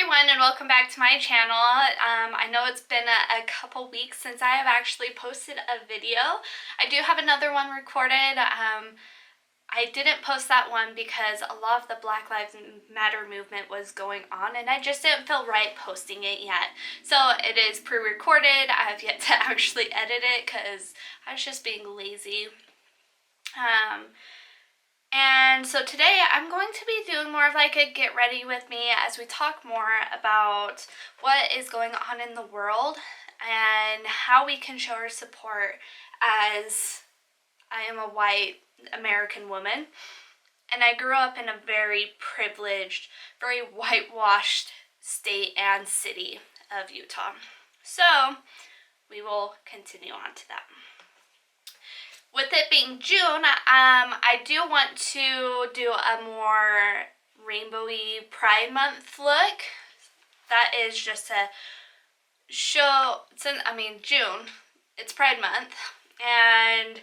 everyone, and welcome back to my channel. I know it's been a couple weeks since I have actually posted a video. I do have another one recorded. I didn't post that one because a lot of the Black Lives Matter movement was going on and I just didn't feel right posting it yet. So it is pre-recorded. I have yet to actually edit it because I was just being lazy. And so today I'm going to be doing more of like a get ready with me as we talk more about what is going on in the world and how we can show our support, as I am a white American woman and I grew up in a very privileged, very whitewashed state and city of Utah. So we will continue on to that. With it being June, I do want to do a more rainbowy Pride Month look. That is just to show, June, it's Pride Month, and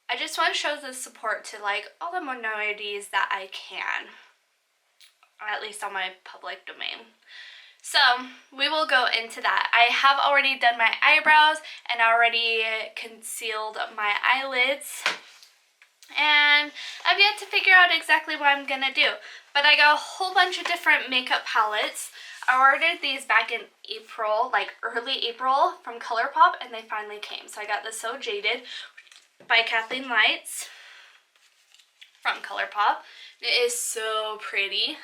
I just want to show the support to like all the minorities that I can, or at least on my public domain. So we will go into that. I have already done my eyebrows and already concealed my eyelids. And I've yet to figure out exactly what I'm gonna do. But I got a whole bunch of different makeup palettes. I ordered these back in April, like early April from ColourPop, and they finally came. So I got the So Jaded by Kathleen Lights from ColourPop. It is so pretty.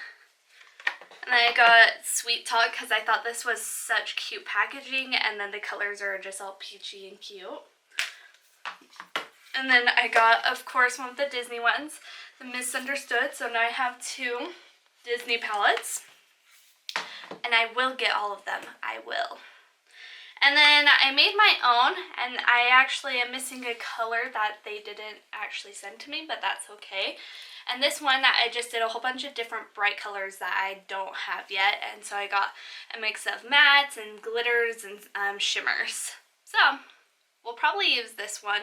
And then I got Sweet Talk because I thought this was such cute packaging, and then the colors are just all peachy and cute. And then I got, of course, one of the Disney ones, the Misunderstood. So now I have two Disney palettes, and I will get all of them. I will. And then I made my own, and I actually am missing a color that they didn't actually send to me, but that's okay. And this one, I just did a whole bunch of different bright colors that I don't have yet. And so I got a mix of mattes and glitters and shimmers. So we'll probably use this one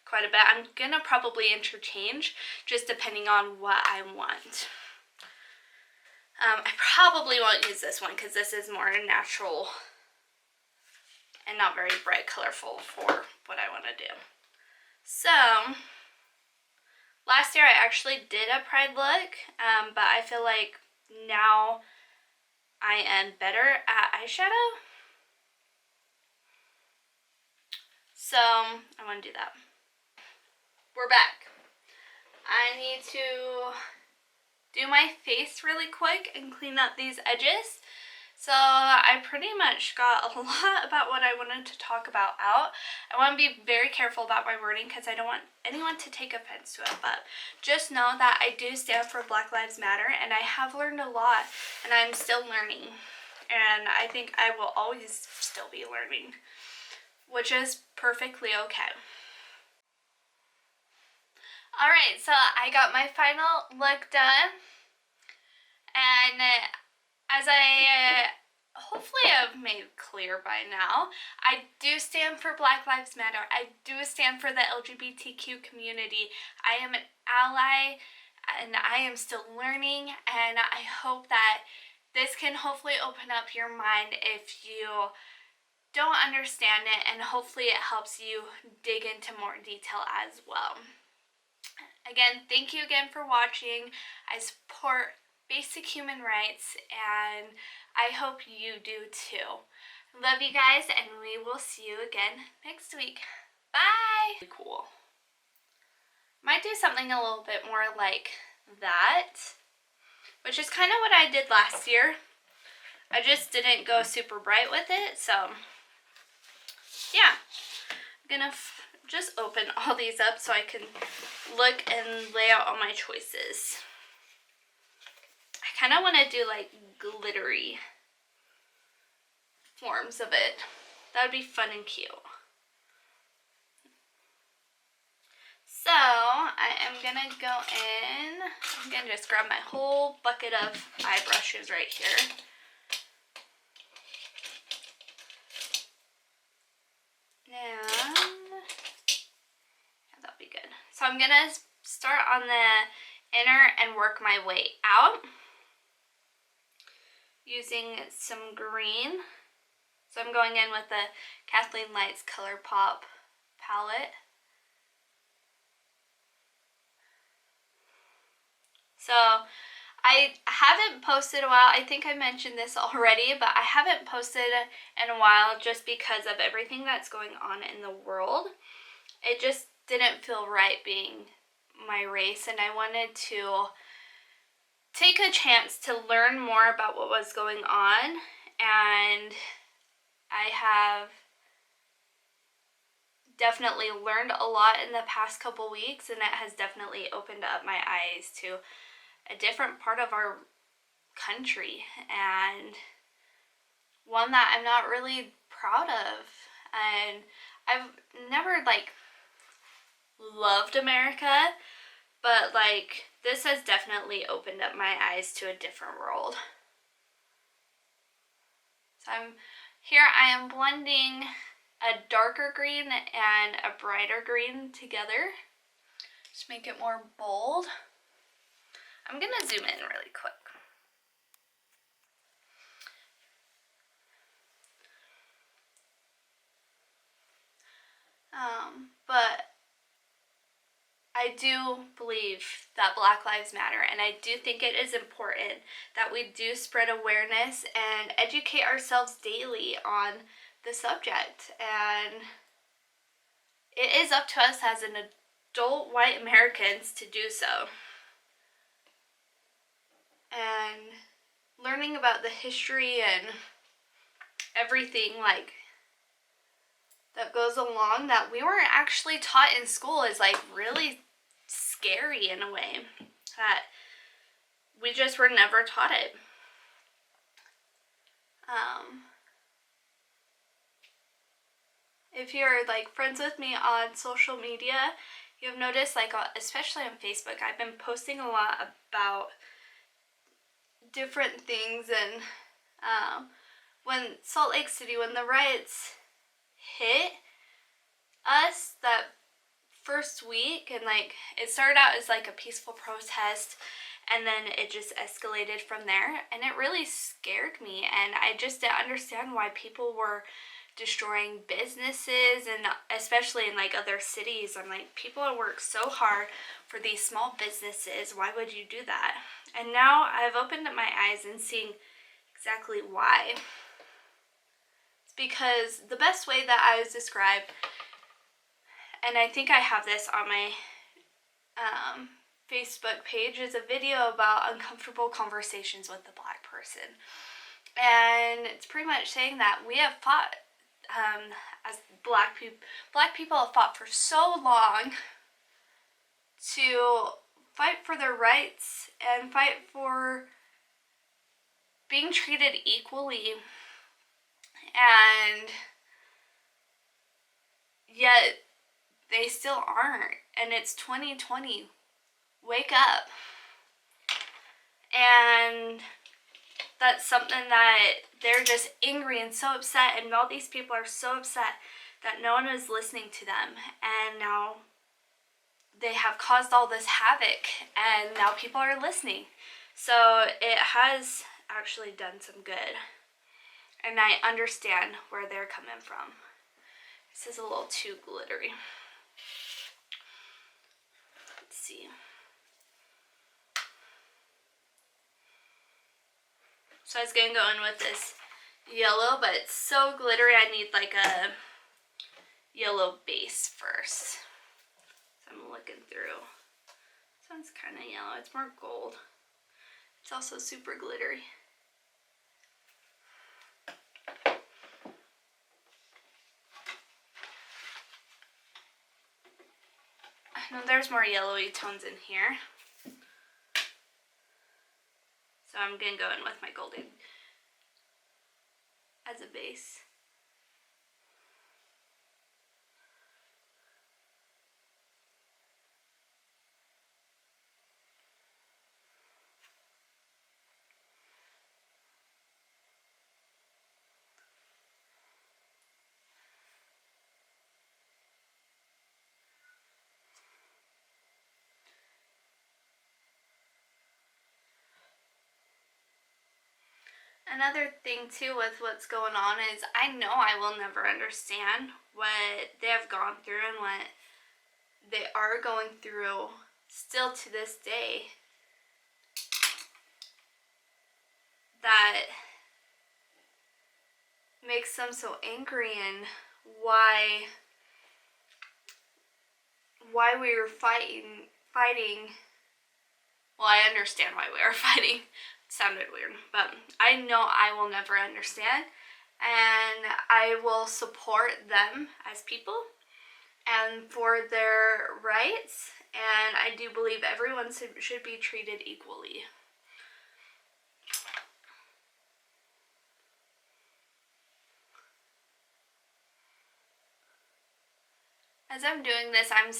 quite a bit. I'm going to probably interchange just depending on what I want. I probably won't use this one because this is more natural and not very bright colorful for what I want to do. So last year I actually did a Pride look, but I feel like now I am better at eyeshadow. So I want to do that. We're back. I need to do my face really quick and clean up these edges. So I pretty much got a lot about what I wanted to talk about out. I want to be very careful about my wording because I don't want anyone to take offense to it. But just know that I do stand for Black Lives Matter, and I have learned a lot, and I'm still learning. And I think I will always still be learning, which is perfectly okay. Alright, so I got my final look done. And as I hopefully have made clear by now, I do stand for Black Lives Matter. I do stand for the LGBTQ community. I am an ally and I am still learning, and I hope that this can hopefully open up your mind if you don't understand it, and hopefully it helps you dig into more detail as well. Again, thank you again for watching. I support basic human rights, and I hope you do too. Love you guys, and we will see you again next week. Bye! Cool. Might do something a little bit more like that, which is kind of what I did last year. I just didn't go super bright with it, so yeah. I'm gonna just open all these up so I can look and lay out all my choices. I kind of want to do like glittery forms of it. That would be fun and cute. So I am going to go in. I'm going to just grab my whole bucket of eye brushes right here. And that'll be good. So I'm going to start on the inner and work my way out. using some green. So I'm going in with the Kathleen Lights Color Pop palette. So I haven't posted a while. I think I mentioned this already, but I haven't posted in a while just because of everything that's going on in the world. It just didn't feel right being my race, and I wanted to take a chance to learn more about what was going on, and I have definitely learned a lot in the past couple weeks, and it has definitely opened up my eyes to a different part of our country, and one that I'm not really proud of. And I've never loved America, but this has definitely opened up my eyes to a different world. So I am blending a darker green and a brighter green together to make it more bold. I'm gonna zoom in really quick. But I do believe that Black Lives Matter, and I do think it is important that we do spread awareness and educate ourselves daily on the subject. And it is up to us as an adult white Americans to do so. And learning about the history and everything that goes along that we weren't actually taught in school is really scary in a way, that we just were never taught it. If you're friends with me on social media, you've noticed especially on Facebook, I've been posting a lot about different things. And when Salt Lake City, when the riots hit us that first week, and it started out as a peaceful protest, and then it just escalated from there, and it really scared me, and I just didn't understand why people were destroying businesses, and especially in other cities. I'm people work so hard for these small businesses, why would you do that? And now I've opened up my eyes and seeing exactly why. It's because the best way that I was described, and I think I have this on my Facebook page, is a video about uncomfortable conversations with the Black person. And it's pretty much saying that we have fought, as Black people have fought for so long to fight for their rights and fight for being treated equally, and yet they still aren't. And it's 2020. Wake up. And that's something that they're just angry and so upset, and all these people are so upset that no one is listening to them, and now they have caused all this havoc, and now people are listening. So it has actually done some good, and I understand where they're coming from. This is a little too glittery. Let's see. So I was going to go in with this yellow, but it's so glittery I need a yellow base first. So I'm looking through. This one's kind of yellow. It's more gold. It's also super glittery. I know there's more yellowy tones in here. So I'm going to go in with my golden as a base. Another thing too with what's going on is I know I will never understand what they have gone through and what they are going through still to this day. That makes them so angry, and why we were fighting. Well, I understand why we are fighting. It sounded weird, but I know I will never understand, and I will support them as people and for their rights, and I do believe everyone should be treated equally. As I'm doing this, I'm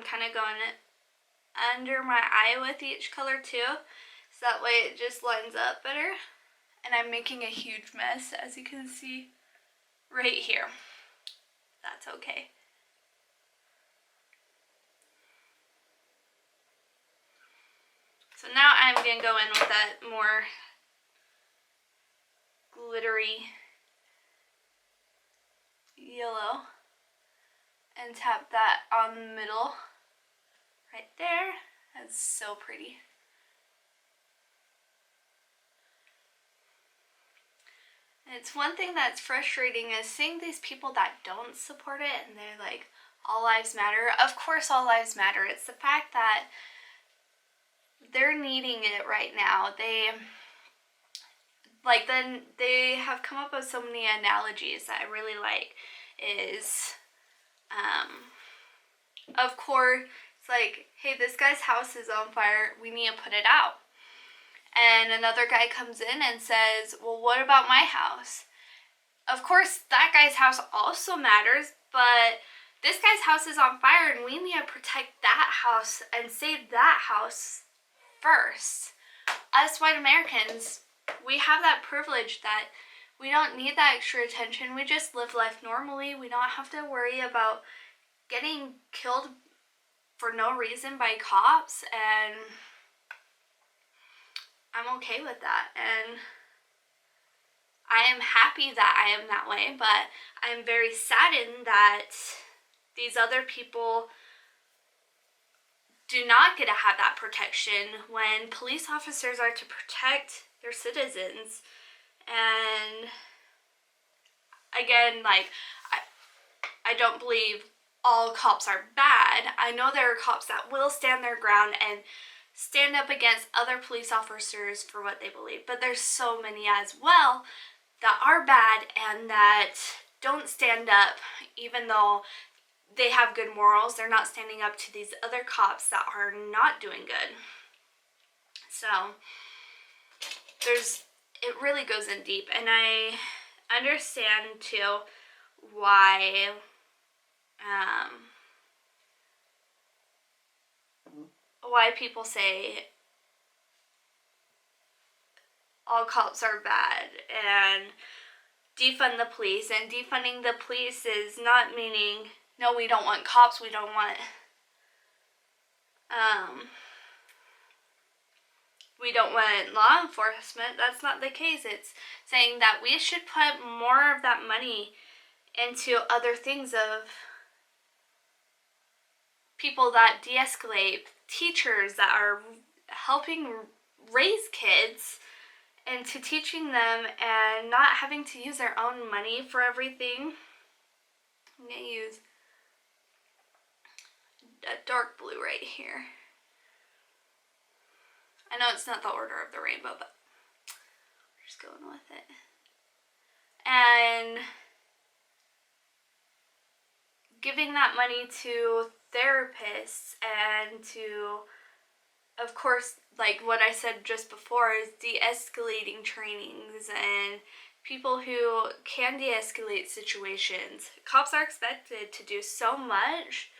kind of going under my eye with each color too, so that way it just lines up better. And I'm making a huge mess, as you can see right here. That's okay. So now I'm going to go in with that more glittery yellow and tap that on the middle right there. That's so pretty. And it's one thing that's frustrating is seeing these people that don't support it and they're like, all lives matter. Of course all lives matter. It's the fact that they're needing it right now. They have come up with so many analogies that I really like. Is of course, it's like, hey, this guy's house is on fire, we need to put it out. And another guy comes in and says, well, what about my house? Of course, that guy's house also matters, but this guy's house is on fire and we need to protect that house and save that house first. Us white Americans, we have that privilege that we don't need that extra attention. We just live life normally. We don't have to worry about getting killed for no reason by cops, and I'm okay with that. And I am happy that I am that way, but I'm very saddened that these other people do not get to have that protection when police officers are to protect their citizens. And again, like, I don't believe all cops are bad. I know there are cops that will stand their ground and stand up against other police officers for what they believe, but there's so many as well that are bad and that don't stand up. Even though they have good morals, they're not standing up to these other cops that are not doing good. So it really goes in deep, and I understand too why people say all cops are bad and defund the police. And defunding the police is not meaning, no, we don't want cops, we don't want law enforcement. That's not the case. It's saying that we should put more of that money into other things, of people that de-escalate, teachers that are helping raise kids, into teaching them and not having to use their own money for everything. I'm going to use a dark blue right here. I know it's not the order of the rainbow, but we're just going with it. And giving that money to therapists and to, of course, like what I said just before, is de-escalating trainings and people who can de-escalate situations. Cops are expected to do so much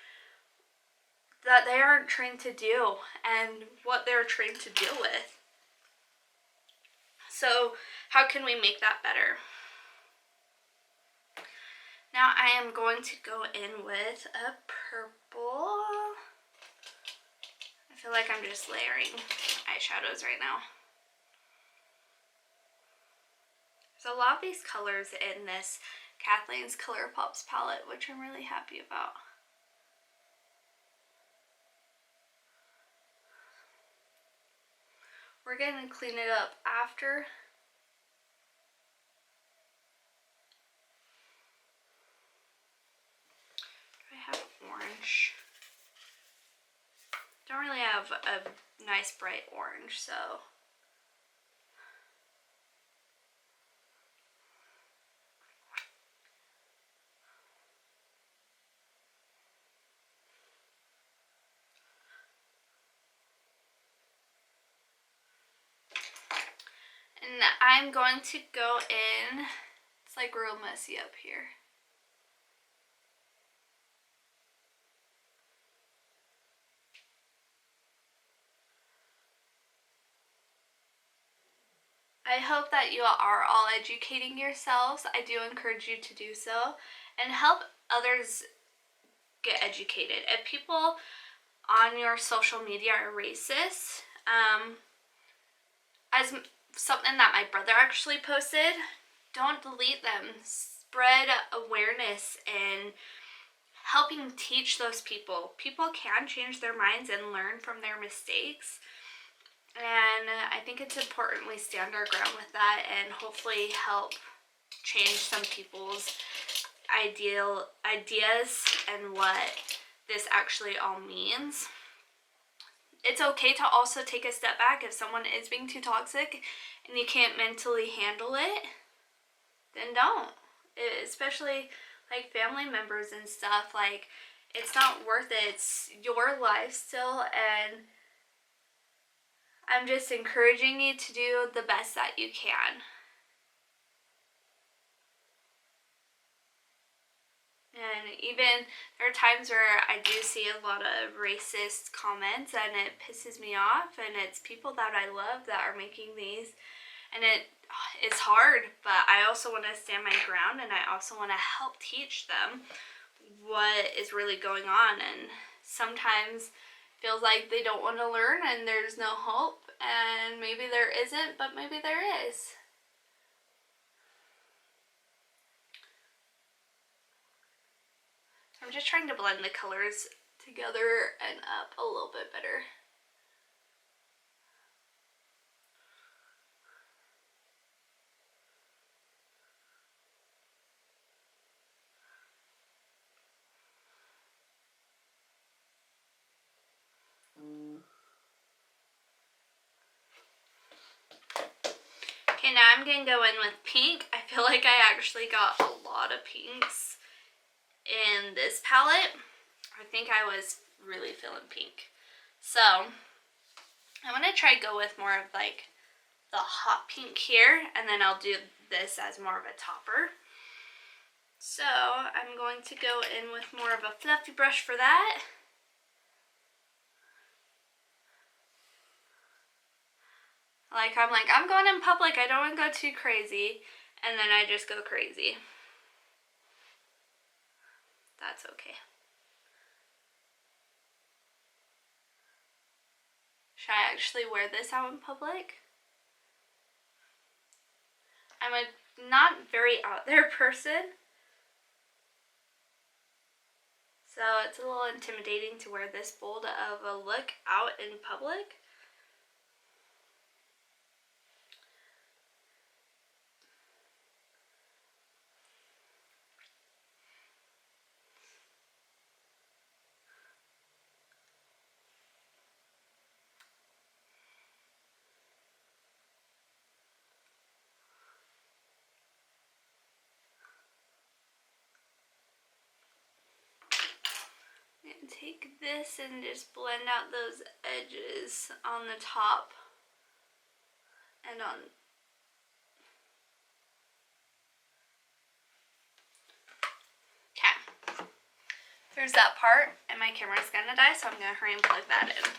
that they aren't trained to do, and what they're trained to deal with. So how can we make that better? Now I am going to go in with a purple. I feel like I'm just layering eyeshadows right now. There's a lot of these colors in this Kathleen's Color Pops palette, which I'm really happy about. We're going to clean it up after. I have orange. Don't really have a nice bright orange, so. And I'm going to go in, it's like real messy up here. I hope that you are all educating yourselves. I do encourage you to do so and help others get educated. If people on your social media are racist, as something that my brother actually posted, don't delete them. Spread awareness and helping teach those people. People can change their minds and learn from their mistakes. And I think it's important we stand our ground with that and hopefully help change some people's ideas and what this actually all means. It's okay to also take a step back if someone is being too toxic and you can't mentally handle it, then don't. Especially like family members and stuff, like it's not worth it. It's your life still, and I'm just encouraging you to do the best that you can. And even there are times where I do see a lot of racist comments and it pisses me off, and it's people that I love that are making these, and it's hard, but I also want to stand my ground and I also want to help teach them what is really going on. And sometimes feels like they don't want to learn and there's no hope, and maybe there isn't, but maybe there is. I'm just trying to blend the colors together and up a little bit better. Okay, now I'm going to go in with pink. I feel like I actually got a lot of pinks in this palette. I think I was really feeling pink. So, I'm going to try go with more of like the hot pink here, and then I'll do this as more of a topper. So, I'm going to go in with more of a fluffy brush for that. I'm going in public, I don't want to go too crazy, and then I just go crazy. That's okay. Should I actually wear this out in public? I'm a not very out there person, so it's a little intimidating to wear this bold of a look out in public. And take this and just blend out those edges on the top and on. Okay. There's that part, and my camera's gonna die, so I'm gonna hurry and plug that in.